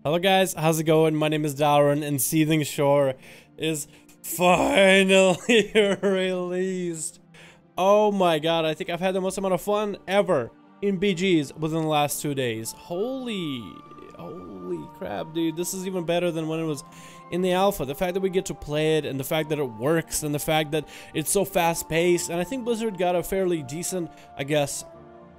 Hello guys, how's it going? My name is Darren and Seething Shore is finally released. Oh my god, I think I've had the most amount of fun ever in BGs within the last 2 days. Holy crap, dude. This is even better than when it was in the alpha. The fact that we get to play it and the fact that it works and the fact that it's so fast paced, and I think Blizzard got a fairly decent, I guess,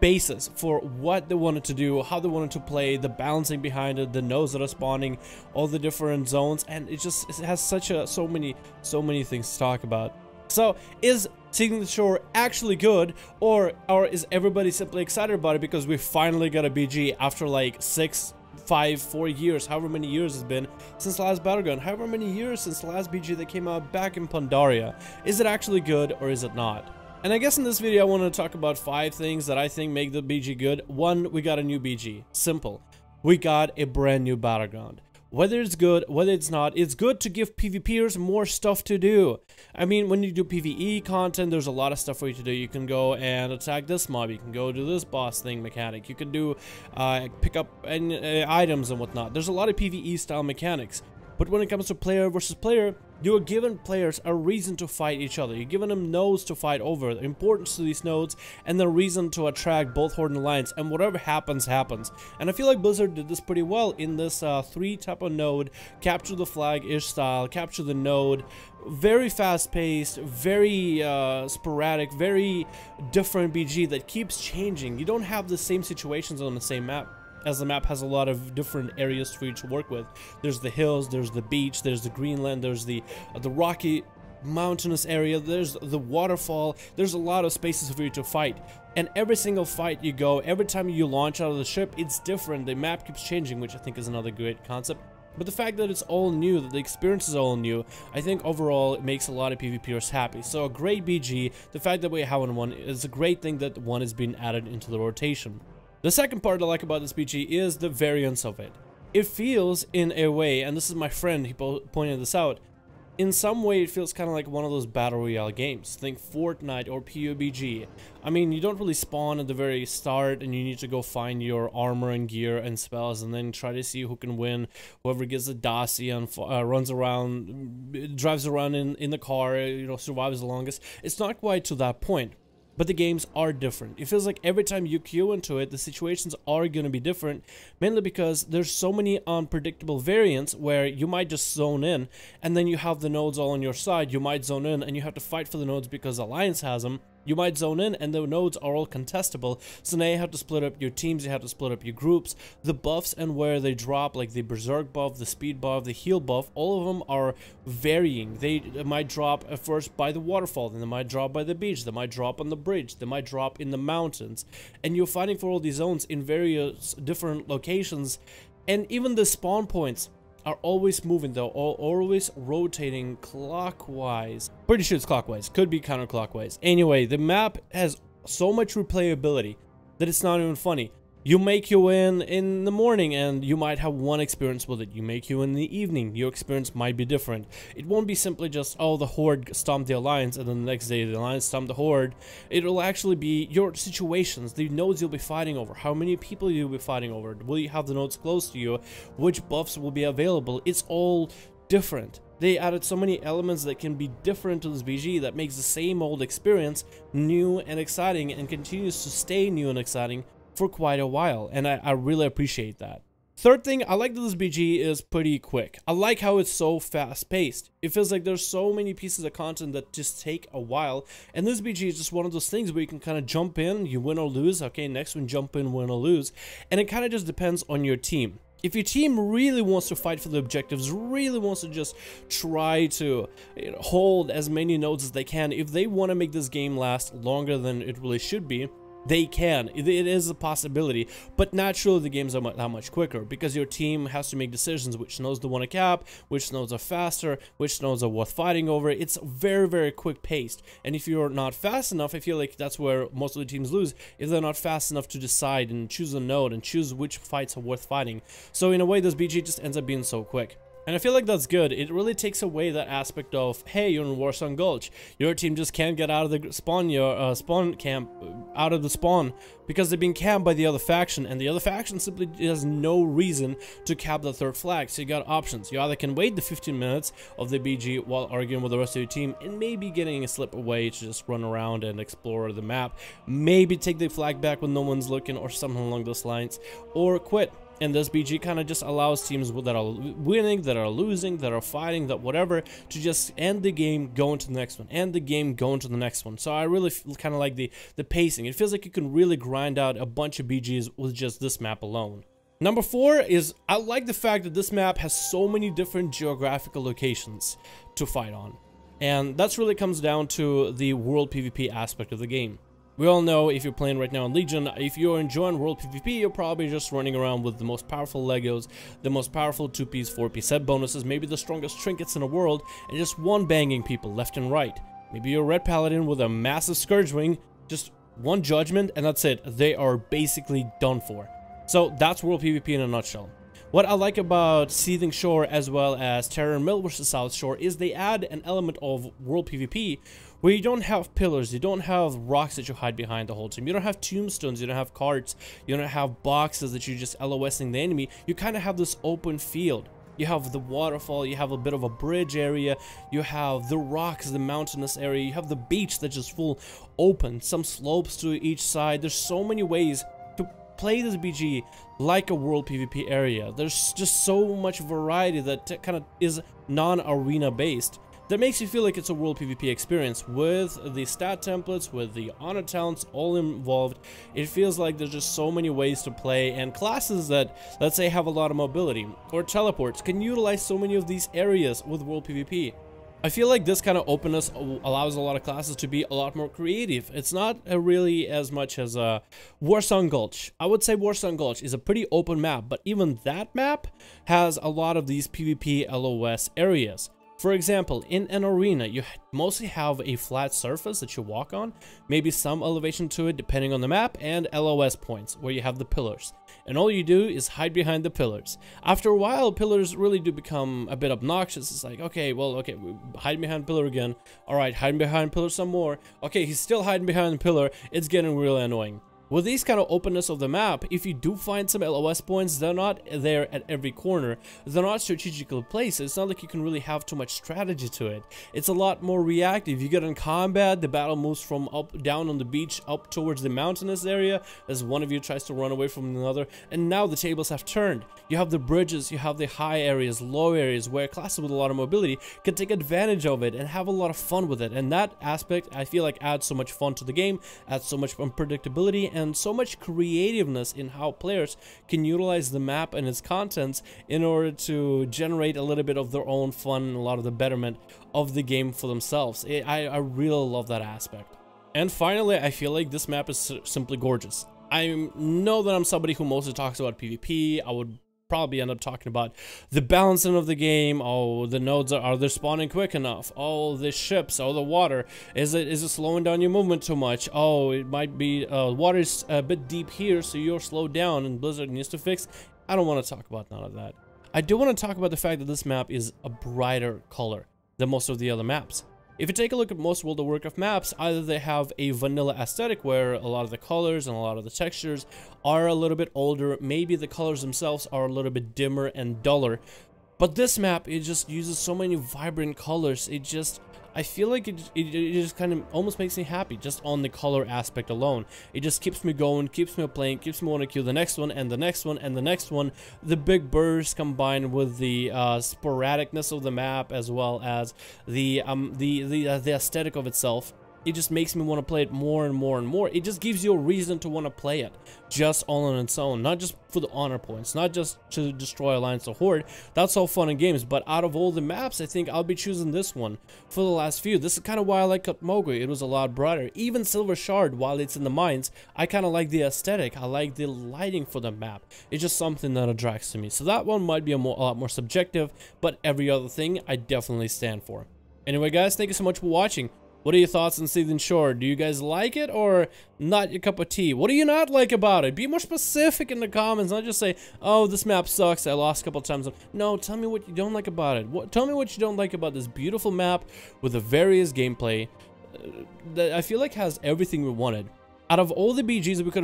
basis for what they wanted to do, how they wanted to play, the balancing behind it, the nodes that are spawning, all the different zones, and it has so many things to talk about. So is Seething the Shore actually good, or is everybody simply excited about it because we finally got a BG after like 4 years, however many years it's been since the last Battleground, however many years since the last BG that came out back in Pandaria? Is it actually good or is it not? And I guess in this video I want to talk about 5 things that I think make the BG good. 1, we got a new BG. Simple. We got a brand new Battleground. Whether it's good, whether it's not, it's good to give PvPers more stuff to do. I mean, when you do PvE content, there's a lot of stuff for you to do. You can go and attack this mob, you can go do this boss thing mechanic, you can do pick up items and whatnot. There's a lot of PvE style mechanics. But when it comes to player versus player, you are giving players a reason to fight each other. You're giving them nodes to fight over, the importance to these nodes, and the reason to attract both Horde and Alliance, and whatever happens, happens. And I feel like Blizzard did this pretty well in this 3 type of node, capture the flag-ish style, capture the node, very fast-paced, very sporadic, very different BG that keeps changing. You don't have the same situations on the same map, as the map has a lot of different areas for you to work with. There's the hills, there's the beach, there's the Greenland, there's the rocky mountainous area, there's the waterfall, there's a lot of spaces for you to fight. And every single fight you go, every time you launch out of the ship, it's different. The map keeps changing, which I think is another great concept. But the fact that it's all new, that the experience is all new, I think overall it makes a lot of PvPers happy. So a great BG, the fact that we have one is a great thing that one is being added into the rotation. The second part I like about this BG is the variance of it. It feels in a way, and this is my friend, he pointed this out, in some way it feels kind of like one of those battle royale games. Think Fortnite or PUBG. I mean, you don't really spawn at the very start and you need to go find your armor and gear and spells and then try to see who can win. Whoever gets the Dacia and runs around, drives around in the car, you know, survives the longest. It's not quite to that point. But the games are different. It feels like every time you queue into it, the situations are going to be different, mainly because there's so many unpredictable variants where you might just zone in, and then you have the nodes all on your side. You might zone in, and you have to fight for the nodes because Alliance has them. You might zone in, and the nodes are all contestable, so now you have to split up your teams, you have to split up your groups. The buffs and where they drop, like the Berserk buff, the Speed buff, the Heal buff, all of them are varying. They might drop at first by the waterfall, then they might drop by the beach, they might drop on the bridge, they might drop in the mountains. And you're fighting for all these zones in various different locations, and even the spawn points are always moving though, always rotating clockwise. Pretty sure it's clockwise, could be counterclockwise. Anyway, the map has so much replayability that it's not even funny. You make you in the morning and you might have one experience with it. You make you in the evening, your experience might be different. It won't be simply just, oh, the Horde stomped the Alliance and then the next day the Alliance stomped the Horde. It'll actually be your situations, the nodes you'll be fighting over, how many people you'll be fighting over, will you have the nodes close to you, which buffs will be available. It's all different. They added so many elements that can be different to this BG that makes the same old experience new and exciting and continues to stay new and exciting for quite a while, and I really appreciate that. Third thing, I like that this BG is pretty quick. I like how it's so fast-paced. It feels like there's so many pieces of content that just take a while, and this BG is just one of those things where you can kind of jump in, you win or lose, okay, next one jump in, win or lose, and it kind of just depends on your team. If your team really wants to fight for the objectives, really wants to just try to hold as many nodes as they can, if they want to make this game last longer than it really should be, they can. It is a possibility, but naturally the games are that much quicker because your team has to make decisions which nodes they want to cap, which nodes are faster, which nodes are worth fighting over. It's very quick paced, and if you're not fast enough, I feel like that's where most of the teams lose, if they're not fast enough to decide and choose a node and choose which fights are worth fighting. So in a way, this BG just ends up being so quick. And I feel like that's good. It really takes away that aspect of, hey, you're in Warsong Gulch. Your team just can't get out of the spawn, spawn camp, out of the spawn, because they're being camped by the other faction, and the other faction simply has no reason to cap the third flag. So you got options. You either can wait the 15 minutes of the BG while arguing with the rest of your team, and maybe getting a slip away to just run around and explore the map. Maybe take the flag back when no one's looking, or something along those lines, or quit. And this BG kind of just allows teams that are winning, that are losing, that are fighting, that whatever, to just end the game, go into the next one, end the game, go into the next one. So I really kind of like the pacing. It feels like you can really grind out a bunch of BGs with just this map alone. Number 4 is, I like the fact that this map has so many different geographical locations to fight on. And that's really comes down to the world PvP aspect of the game. We all know, if you're playing right now in Legion, if you're enjoying World PvP, you're probably just running around with the most powerful Legos, the most powerful 2-piece, 4-piece set bonuses, maybe the strongest trinkets in the world, and just one banging people left and right. Maybe you're a Red Paladin with a massive Scourge Wing, just one judgment, and that's it. They are basically done for. So that's World PvP in a nutshell. What I like about Seething Shore as well as Terror Mill vs. South Shore is they add an element of World PvP where you don't have pillars, you don't have rocks that you hide behind the whole time, you don't have tombstones, you don't have carts, you don't have boxes that you're just LOSing the enemy. You kind of have this open field. You have the waterfall, you have a bit of a bridge area, you have the rocks, the mountainous area, you have the beach that's just full open, some slopes to each side. There's so many ways to play this BG like a World PvP area. There's just so much variety that kind of is non-arena based. That makes you feel like it's a World PvP experience with the stat templates, with the honor talents all involved. It feels like there's just so many ways to play, and classes that, let's say, have a lot of mobility or teleports can utilize so many of these areas with World PvP. I feel like this kind of openness allows a lot of classes to be a lot more creative. It's not really as much as Warsong Gulch. I would say Warsong Gulch is a pretty open map, but even that map has a lot of these PvP LOS areas. For example, in an arena, you mostly have a flat surface that you walk on, maybe some elevation to it depending on the map, and LOS points where you have the pillars. And all you do is hide behind the pillars. After a while, pillars really do become a bit obnoxious. It's like, okay, well, okay, hide behind pillar again. All right, hiding behind pillar some more. Okay, he's still hiding behind the pillar. It's getting really annoying. With these kind of openness of the map, if you do find some LOS points, they're not there at every corner. They're not strategically placed. It's not like you can really have too much strategy to it. It's a lot more reactive. You get in combat, the battle moves from down on the beach up towards the mountainous area as one of you tries to run away from another, and now the tables have turned. You have the bridges, you have the high areas, low areas, where classes with a lot of mobility can take advantage of it and have a lot of fun with it. And that aspect, I feel like, adds so much fun to the game, adds so much unpredictability, and so much creativeness in how players can utilize the map and its contents in order to generate a little bit of their own fun and a lot of the betterment of the game for themselves. I really love that aspect. And finally, I feel like this map is simply gorgeous. I know that I'm somebody who mostly talks about PvP. I would probably end up talking about the balancing of the game. Oh, the nodes are they spawning quick enough? Oh, the ships, oh, the water, is it slowing down your movement too much? Oh, it might be water's a bit deep here, so you're slowed down and Blizzard needs to fix. I don't want to talk about none of that. I do want to talk about the fact that this map is a brighter color than most of the other maps. If you take a look at most World of Warcraft maps, either they have a vanilla aesthetic where a lot of the colors and a lot of the textures are a little bit older, maybe the colors themselves are a little bit dimmer and duller. But this map, it just uses so many vibrant colors. I feel like it just kind of almost makes me happy just on the color aspect alone. It just keeps me going, keeps me playing, keeps me wanting to kill the next one and the next one and the next one. The big bursts combined with the sporadicness of the map as well as the aesthetic of itself. It just makes me want to play it more and more and more. It just gives you a reason to want to play it, just all on its own, not just for the honor points, not just to destroy Alliance or Horde. That's all fun and games, but out of all the maps, I think I'll be choosing this one for the last few. This is kind of why I like Kutmogui. It was a lot brighter. Even Silver Shard, while it's in the mines, I kind of like the aesthetic. I like the lighting for the map. It's just something that attracts to me. So that one might be a lot more subjective, but every other thing I definitely stand for. Anyway, guys, thank you so much for watching. What are your thoughts on Seething Shore? Do you guys like it or not your cup of tea? What do you not like about it? Be more specific in the comments, not just say, oh, this map sucks, I lost a couple times. No, tell me what you don't like about it. Tell me what you don't like about this beautiful map with the various gameplay that I feel like has everything we wanted. Out of all the BGs that we could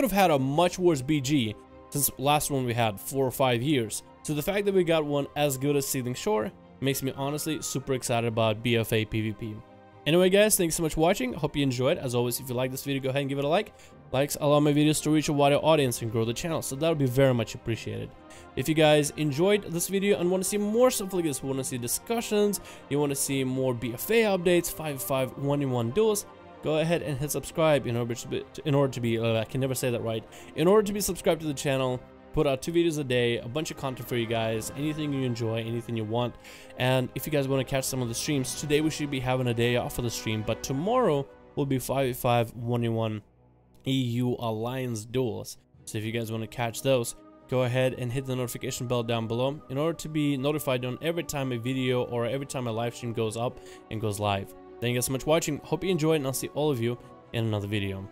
have had a much worse BG since last one we had 4 or 5 years. So the fact that we got one as good as Seething Shore makes me honestly super excited about BFA PvP. Anyway guys, thanks so much for watching. Hope you enjoyed. As always, if you like this video, go ahead and give it a like. Likes allow my videos to reach a wider audience and grow the channel, so that would be very much appreciated. If you guys enjoyed this video and want to see more stuff like this, want to see discussions, you want to see more BFA updates, 5v5 1v1 duels, go ahead and hit subscribe in order to be I can never say that right. In order to be subscribed to the channel, put out 2 videos a day, a bunch of content for you guys, anything you enjoy, anything you want. And if you guys want to catch some of the streams, today we should be having a day off of the stream, but tomorrow will be 5v5 1v1 EU Alliance duels. So if you guys want to catch those, go ahead and hit the notification bell down below in order to be notified on every time a video or every time a live stream goes up and goes live. Thank you guys so much for watching. Hope you enjoyed, and I'll see all of you in another video.